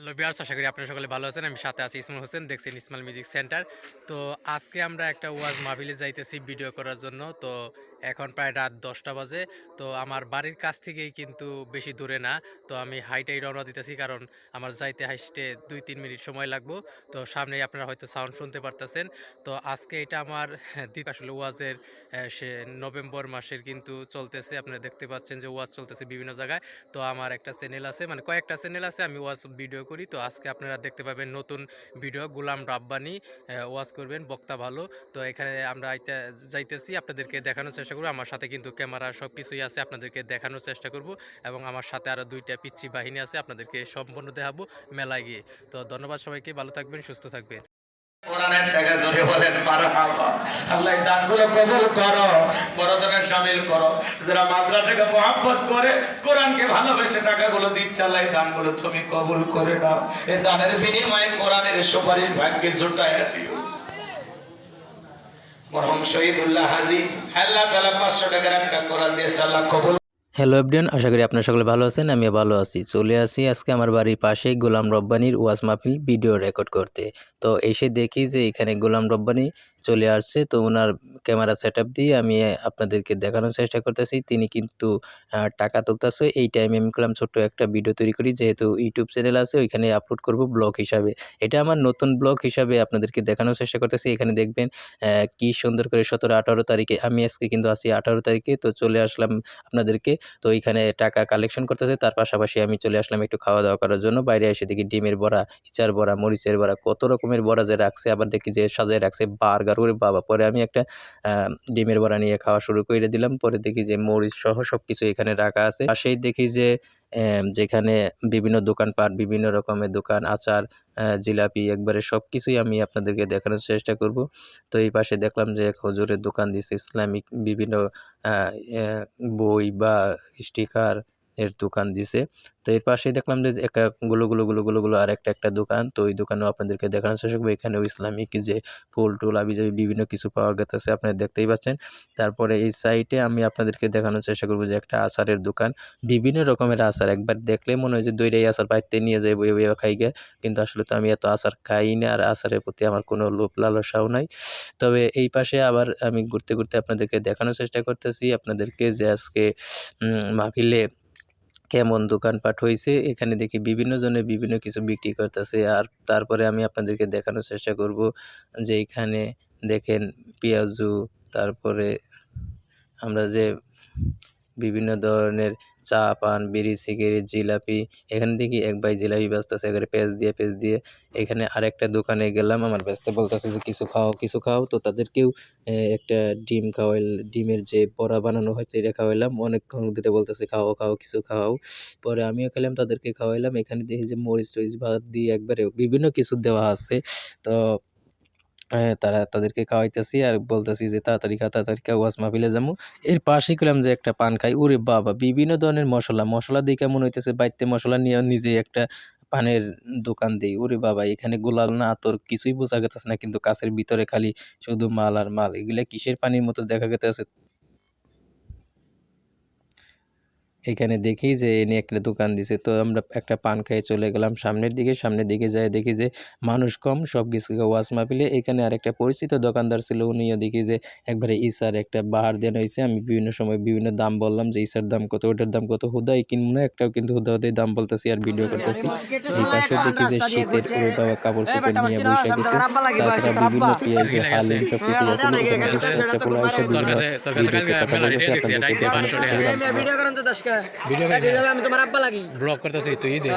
Hello বিয়ার্স, আশা করি আপনারা সকলে ভালো আছেন। আমি সাথে আছি ইসমাল হোসেন, দেখছেন ইসমাল মিউজিক সেন্টার। তো আজকে আমরা একটা ওয়াজ মাহফিলে যাইতেছি ভিডিও করার জন্য। তো এখন প্রায় রাত 10টা বাজে। তো আমার বাড়ির কাছ থেকেই কিন্তু বেশি দূরে না। তো আমি হাইটাই রওনা দিতেছি, কারণ আমার যাইতে হাইস্টে 2-3 মিনিট সময় লাগবে। তো সামনেই আপনারা হয়তো সাউন্ড শুনতে পারতেছেন। তো আজকে এটা আমার আসলে ওয়াজের সে নভেম্বর মাসের কিন্তু চলতেছে। আপনারা দেখতে পাচ্ছেন যে ওয়াজ চলতেছে বিভিন্ন জায়গায়। তো আমার একটা চ্যানেল আছে, মানে কয়েকটা চ্যানেল আছে, আমি ওয়াজ ভিডিও করি। তো আজকে আপনারা দেখতে পাবেন নতুন ভিডিও, গোলাম রাব্বানি ওয়াজ করবেন, বক্তা ভালো। তো এখানে আমরা যাইতেছি, আপনাদেরকে দেখানোর চেষ্টা করবো। আমার সাথে কিন্তু ক্যামেরা সব কিছুই আছে, আপনাদেরকে দেখানোর চেষ্টা করব। এবং আমার সাথে আরও 2টা পিচ্চি বাহিনী আছে, আপনাদেরকে সম্পূর্ণ দেখাবো মেলায় গিয়ে। তো ধন্যবাদ সবাইকে, ভালো থাকবেন, সুস্থ থাকবেন। কোরআনের টাকা জোরে বলেন মারহাবা। আল্লাহ দানগুলো কবুল করো, বড়জনের শামিল করো। যারা মাদ্রাসাকে মহব্বত করে, কোরআনকে ভালোবেসে টাকাগুলো দিচ্ছে, আল্লাহ দানগুলো তুমি কবুল করে নাও। এই দানের বিনিময়ে কোরআনের সুপারিশ ভাগ্যে জোটায়া দিও। মরহুম শহীদুল্লাহ হাজী আল্লাহ তাআলা 500 টাকার একটা কোরআন দিয়েছে, আল্লাহ কবুল। হ্যালো এভরিওয়ান, আশা করি আপনারা সকলে ভালো আছেন। আমিও ভালো আছি। চলে আসি আজকে আমার বাড়ির পাশেই গোলাম রব্বানির ওয়াজ মাহফিল ভিডিও রেকর্ড করতে। তো এসে দেখি যে এখানে গোলাম রব্বানি চলে আসছে। তো ওনার ক্যামেরা সেটআপ দিয়ে আমি আপনাদেরকে দেখানোর চেষ্টা করতেছি। তিনি কিন্তু টাকা তুলতেছে। এই টাইমে আমি করলাম ছোট্ট একটা ভিডিও তৈরি করি, যেহেতু ইউটিউব চ্যানেল আছে ওইখানে আপলোড করব ব্লগ হিসাবে। এটা আমার নতুন ব্লগ হিসাবে আপনাদেরকে দেখানোর চেষ্টা করতেছি। এখানে দেখবেন কি সুন্দর করে 17-18 তারিখে, আমি আজকে কিন্তু আছি 18 তারিখে। তো চলে আসলাম আপনাদেরকে। তো এইখানে টাকা কালেকশন করতেছে, তার পাশাপাশি আমি চলে আসলাম একটু খাওয়া দাওয়া করার জন্য। বাইরে এসে দেখি ডিমের বড়া, ইচার বড়া, মরিচের বড়া, কত রকমের বড়া যে রাখছে। আবার দেখি যে সাজায় রাখছে বার্গার, ওরে বাবা! পরে আমি একটা ডিমের বড়া নিয়ে খাওয়া শুরু করে দিলাম। পরে দেখি যে মরিচ সহ সবকিছু এখানে রাখা আছে। পাশেই দেখি যে যেখানে বিভিন্ন দোকানপাট, বিভিন্ন রকমের দোকান, আচার, জিলাপি, একবারে সবকিছুই আমি আপনাদেরকে দেখানোর চেষ্টা করব। তো এই পাশে দেখলাম যে এক হুজুরের দোকান দিছে, ইসলামিক বিভিন্ন আ অ্যা বই বা স্টিকার এর দোকান দিছে। তো এর পাশেই দেখলাম যে একটা গুলো আরেকটা দোকান। তো ওই দোকানেও আপনাদেরকে দেখানোর চেষ্টা করব। এখানেও ইসলামিক যে ফুল-টুল হাবিজাবি বিভিন্ন কিছু পাওয়া গেতেছে, আপনারা দেখতেই পাচ্ছেন। তারপরে এই সাইডে আমি আপনাদেরকে দেখানোর চেষ্টা করব যে একটা আচারের দোকান। বিভিন্ন রকমের আচার, একবার দেখলেই মনে হয় যে ২ টাই আচার বাইতে নিয়ে যাই বইয়া, বইয়া খাইগা। কিন্তু আসলে তো আমি এত আচার খাই না, আর আচারের প্রতি আমার কোনো লোভ লালসাও নাই। তবে এই পাশে আবার আমি ঘুরতে আপনাদেরকে দেখানোর চেষ্টা করতেছি আপনাদেরকে যে আজকে মাহফিলে কেমন দোকানপাট হইছে। এখানে দেখি বিভিন্ন জনে বিভিন্ন কিছু বিক্রি করতেছে। আর তারপরে আমি আপনাদেরকে দেখানোর চেষ্টা করব যে এখানে দেখেন পেঁয়াজু, তারপরে আমরা যে বিভিন্ন ধরনের চা, পান, বিড়ি, সিগারেট, জিলাপি। এখানে দেখি এক ভাই জিলাপি বেচতেছে একেবারে পেঁয়াজ দিয়ে। এখানে আরেকটা দোকানে গেলাম, আমার বেচতে বলতেছে যে কিছু খাও, কিছু খাও। তো তাদেরকেও একটা ডিম ডিমের যে বড়া বানানো হয় সেটা খাওয়াইলাম। অনেকক্ষণ ধরে বলতেছে খাও, খাও, কিছু খাওয়াও। পরে আমিও খেলাম, তাদেরকে খাওয়াইলাম। এখানে দেখি যে মরিচ-টরিচ ভাত দিয়ে একবারে বিভিন্ন কিছু দেওয়া আছে। তো তাদেরকে খাওয়াইতেছি আর বলতেছি যে তাড়াতাড়ি খা, তাড়াতাড়ি খা, ওয়াজ মাহফিলে যামু। এর পাশেই গেলাম যে একটা পান খাই। ওরে বাবা! বিভিন্ন ধরনের মসলা দেইখা মনে হইতেছে বাইতে মসলা নিয়ে নিজেই একটা পানের দোকান দেই। ওরে বাবা! এখানে গোলাল না আতর কিছুই বোঝা গেতেছে না, কিন্তু কাঁচের ভিতরে খালি শুধু মাল আর মাল। এগুলা কিসের পানির মতো দেখা গেতেছে। এখানে দেখি যে এনে একটা দোকান দিছে। তো আমরা একটা পান খেয়ে চলে গেলাম সামনের দিকে যেয়ে দেখি যে মানুষ কম, সব গেছে গা ওয়াজ মাহফিলে। এখানে আরেকটা পরিচিত দোকানদার ছিল, উনিও দেখি যে একবারে ইসার একটা বাহার দেন হইছে। আমি বিভিন্ন সময় বিভিন্ন দাম বললাম যে ইসার দাম কত, ওটার দাম কত। হুদাই কিনবো না একটাও, কিন্তু হুদাই দাম বলতেছি আর ভিডিও করতেছি। এই পাশে দেখি যে শীতের ওরে বাবা কাপড়-চোপড় নিয়ে বইসা গেছে। তাছাড়া বিভিন্ন পেঁয়াজু, হালিম সবকিছুই আছে। এখানে বেশ কয়েকটা পোলা এসে বিভিন্ন ভিডিওতে কথা বলতেছে, আপনাদেরকে দেখানোর চেষ্টা করলাম। ভিডিও আমি তোমার আব্বা লাগি ব্লগ করতেছি, তুই দে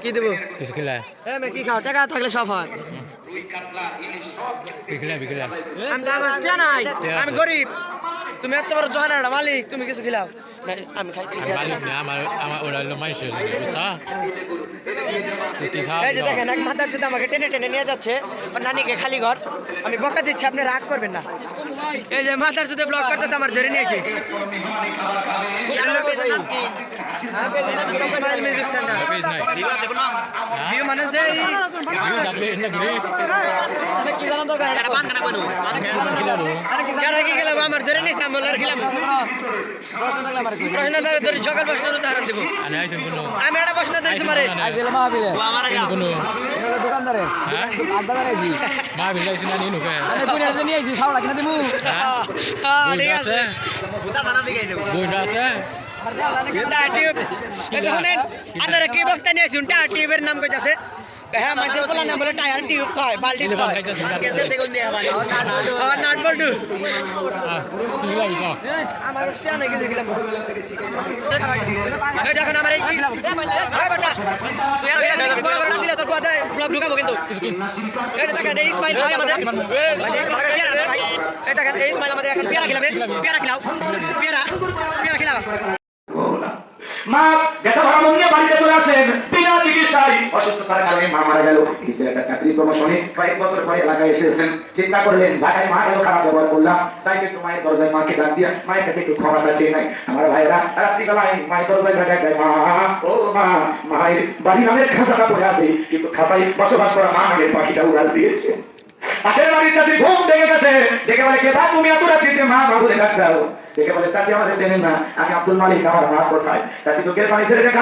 কি দেব কিছু খেলা কি খাও, টাকা থাকলে সব হয়। আমি গরিব, তুমি এত বড় দোকানের মালিক, তুমি কিছু খিলাও। আমি খাই, এই যে দেখেন এক মাথার যদি আমাকে টেনে টেনে নিয়ে যাচ্ছে ওর নানিকে খালি ঘর, আমি বকা দিচ্ছি, আপনি রাগ করবেন না। এই যে মাথার যদি ব্লক করতেছে আমার ধরে নিয়েছে। পেজ নাই ভিউ মানে যে ভিউ থাকলে না ঘুরে মানে কি জানা দরকার এটা বান কেন কইনো মানে কি জানা দরকার আরে কি জানা কি খেলাবো আমার ধরে নিছে আমলার খেলাম প্রশ্ন থাকলে আমার কই প্রশ্ন ধরে সকাল প্রশ্ন উদাহরণ দেব আমি আইছেন কোন আমি একটা প্রশ্ন দিছি মারে আইছিল মাহফিলে কোন এটা দোকানদারে হ্যাঁ আড্ডা আইছি মাহফিল আইছেন না নিনু কে আরে পুনে নিয়ে আইছি ছাওড়া কিনা দিমু হ্যাঁ ঠিক আছে বুতা খানা দিকে দেব বইনা আছে টিউব এই শুনেন আপনারা কি বক্তা নিয়ে আসুন টিউবের নাম কইতাছে হ্যাঁ মাঝে বলা না বলে টায়ার টিউব কয় বালতি কয় কেসে দেখুন দেয়া মানে নাট বল্টু তুই লাই না আমার স্ট্যান্ড হয়ে গেছে গেলাম এই দেখুন আমার এই বেটা তুই আর বড় করে দিলে তোর কথা ব্লগ ঢুকাবো কিন্তু এই দেখেন এই ইসমাইল ভাই আমাদের এই দেখেন এই ইসমাইল আমাদের এখন পেয়ারা খেলাবে পেয়ারা খেলাও পেয়ারা খেলাও মা দেখা ভালো নিয়ে বাড়িতে চলে আসেন বিনা চিকিৎসায় অসুস্থতার কারণে মা মারা গেল। নিচের একটা চাকরি প্রমোশনে কয়েক বছর পরে এলাকায় এসেছেন। চিন্তা করলেন ঢাকায় মা গেল, খারাপ ব্যবহার করলাম, চাইতে তো মায়ের দরজায় মাকে ডাক দিয়া মায়ের কাছে একটু ক্ষমাটা চেয়ে নাই। আমার ভাইয়েরা রাত্রিবেলায় মায়ের দরজায় জায়গায় দেয়, মা ও মা, মায়ের বাড়ি নামের খাঁচাটা পড়ে আছে, কিন্তু খাঁচায় বসবাস করা মা আগের পাখিটা উড়াল দিয়েছে। পাশের বাড়ির কাছে ঘুম দেখে গেছে, দেখে বলে কে ভাই তুমি এত রাত্রিতে মা বাবুরে ডাক দাও। দেখে বলে চাচি আমাদের চেনেন না, আমি আব্দুল মালিক, আমার মা কোথায়? চাচি চোখের পানি ছেড়ে দেখা